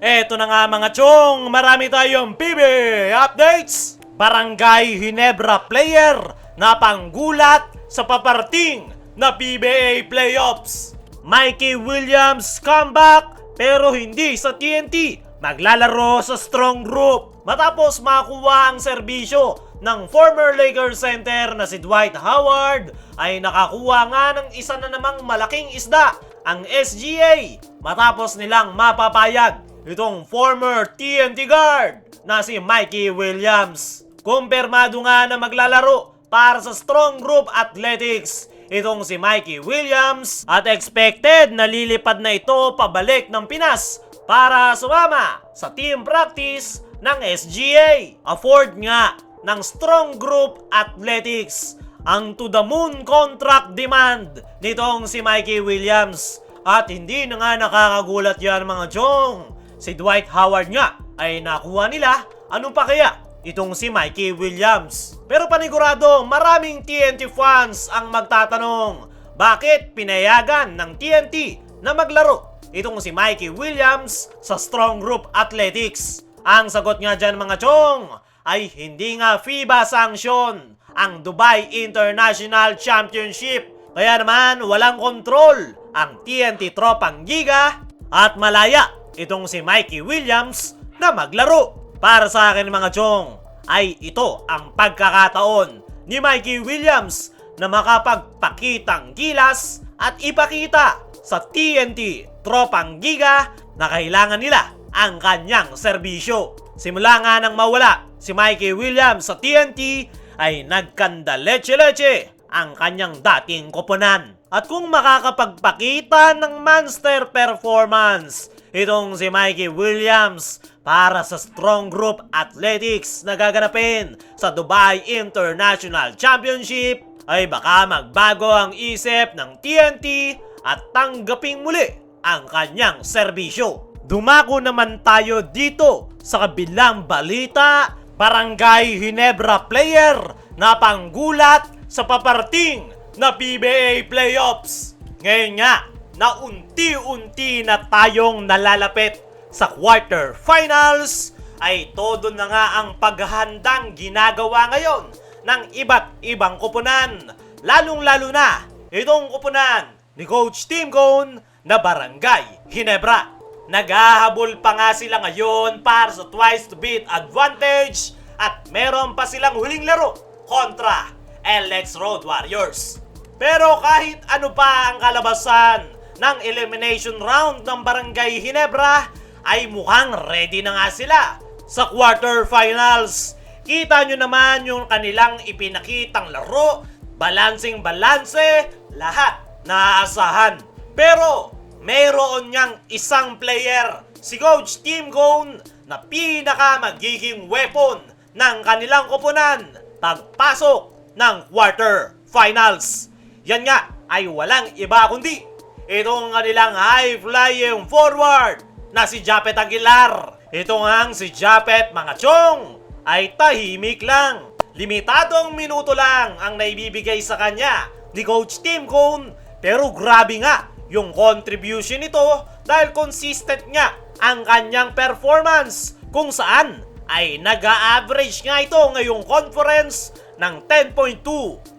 Eto na nga mga chong, marami tayong PBA updates. Barangay Ginebra player na panggulat sa paparting na PBA playoffs. Mikey Williams comeback pero hindi sa TNT. Maglalaro sa strong group matapos makuha ang serbisyo ng former Lakers center na si Dwight Howard ay nakakuha nga ng isa na namang malaking isda, ang SGA, matapos nilang mapapayag itong former TNT guard na si Mikey Williams. Kumpirmado nga na maglalaro para sa Strong Group Athletics itong si Mikey Williams at expected na lilipad na ito pabalik ng Pinas para sumama sa team practice ng SGA. Afford nga ng Strong Group Athletics ang to the moon contract demand nitong si Mikey Williams. At hindi na nga nakakagulat yan mga chong. Si Dwight Howard nga ay nakuha nila, ano pa kaya itong si Mikey Williams? Pero panigurado maraming TNT fans ang magtatanong, bakit pinayagan ng TNT na maglaro itong si Mikey Williams sa Strong Group Athletics? Ang sagot nga dyan mga chong ay hindi nga FIBA sanction ang Dubai International Championship. Kaya naman walang kontrol ang TNT Tropang Giga at malaya itong si Mikey Williams na maglaro. Para sa akin mga chong ay ito ang pagkakataon ni Mikey Williams na makapagpakitang gilas at ipakita sa TNT Tropang Giga na kailangan nila ang kanyang serbisyo. Simula nga nang mawala si Mikey Williams sa TNT ay nagkanda leche-leche ang kanyang dating koponan. At kung makakapagpakita ng monster performance itong si Mikey Williams para sa Strong Group Athletics na gaganapin sa Dubai International Championship, ay baka magbago ang isip ng TNT at tanggaping muli ang kanyang serbisyo. Dumako naman tayo dito sa kabilang balita. Barangay Ginebra player na panggulat sa paparting na PBA playoffs. Ngayon nga, na unti-unti na tayong nalalapit sa quarterfinals, ay todo na nga ang paghahandang ginagawa ngayon ng iba't ibang koponan. Lalong-lalo na itong koponan ni Coach Tim Cone na Barangay Ginebra. Naghahabol pa nga sila ngayon para sa twice to beat advantage at meron pa silang huling laro kontra LX Road Warriors. Pero kahit ano pa ang kalabasan ng elimination round ng Barangay Ginebra, ay mukhang ready na nga sila sa quarterfinals. Kita nyo naman yung kanilang ipinakitang laro, balansing-balanse, lahat naaasahan. Pero mayroon niyang isang player, si Coach Tim Cone, na pinaka magiging weapon ng kanilang koponan pagpasok ng quarterfinals. Yan nga ay walang iba kundi itong kanilang high-flying forward na si Japet Aguilar. Ito nga si Japet mga chong ay tahimik lang. Limitadong minuto lang ang naibibigay sa kanya ni Coach Tim Cone, pero grabe nga yung contribution nito dahil consistent nga ang kanyang performance, kung saan ay nag-a-average nga ito ngayong conference ng 10.2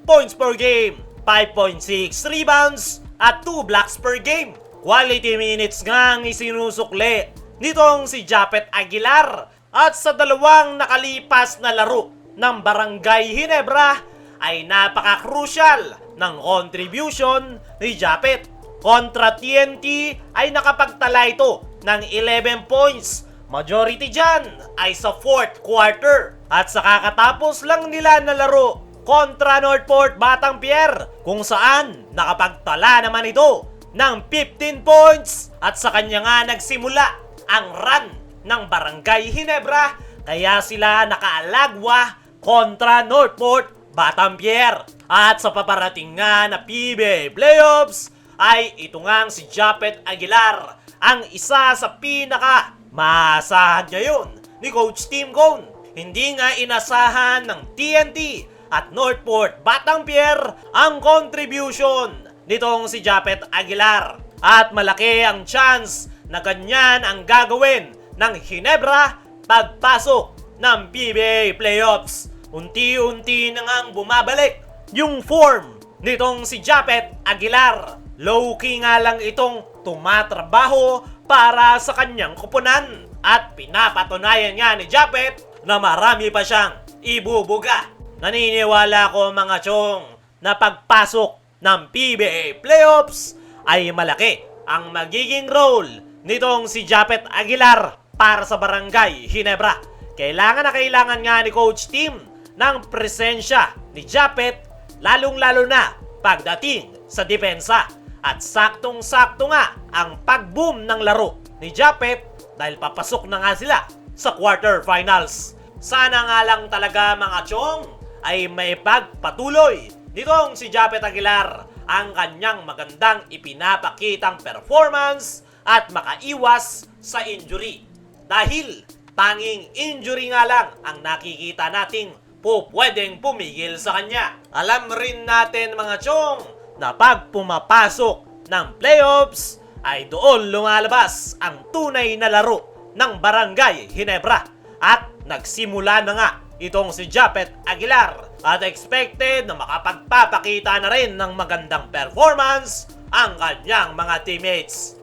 points per game, 5.6 rebounds at 2 blocks per game. Quality minutes nga ang isinusukli nitong si Japet Aguilar. At sa dalawang nakalipas na laro ng Barangay Ginebra ay napaka-crucial ng contribution ni Japet. Kontra TNT ay nakapagtala ito ng 11 points. Majority dyan ay sa 4th quarter. At sa kakatapos lang nila na laro kontra Northport Batangier, kung saan nakapagtala naman ito ng 15 points. At sa kanya nga nagsimula ang run ng Barangay Ginebra, kaya sila nakaalagwa kontra Northport Batangier. At sa paparating nga na PBA playoffs ay ito nga si Japet Aguilar ang isa sa pinaka maasahan ngayon ni Coach Tim Cone. Hindi nga inasahan ng TNT at Northport Batangier ang contribution nitong si Japet Aguilar. At malaki ang chance na ganyan ang gagawin ng Ginebra pagpasok ng PBA playoffs. Unti-unti na ngang bumabalik yung form nitong si Japeth Aguilar. Low-key nga lang itong tumatrabaho para sa kanyang koponan. At pinapatunayan nga ni Japeth na marami pa siyang ibubuga. Naniniwala ko mga chong na pagpasok ng PBA playoffs ay malaki ang magiging role nitong si Japeth Aguilar para sa Barangay Ginebra. Kailangan na kailangan nga ni Coach Tim ng presensya ni Japeth, lalong-lalo na pagdating sa depensa. At saktong-sakto nga ang pag-boom ng laro ni Japeth dahil papasok na nga sila sa quarterfinals. Sana nga lang talaga mga chong ay may pagpatuloy nitong si Japeth Aguilar ang kanyang magandang ipinapakitang performance at makaiwas sa injury. Dahil tanging injury nga lang ang nakikita nating pwedeng pumigil sa kanya. Alam rin natin mga chong na pag pumapasok ng playoffs ay doon lumalabas ang tunay na laro ng Barangay Ginebra. At nagsimula na nga itong si Japeth Aguilar at expected na makapagpapakita na rin ng magandang performance ang kanyang mga teammates.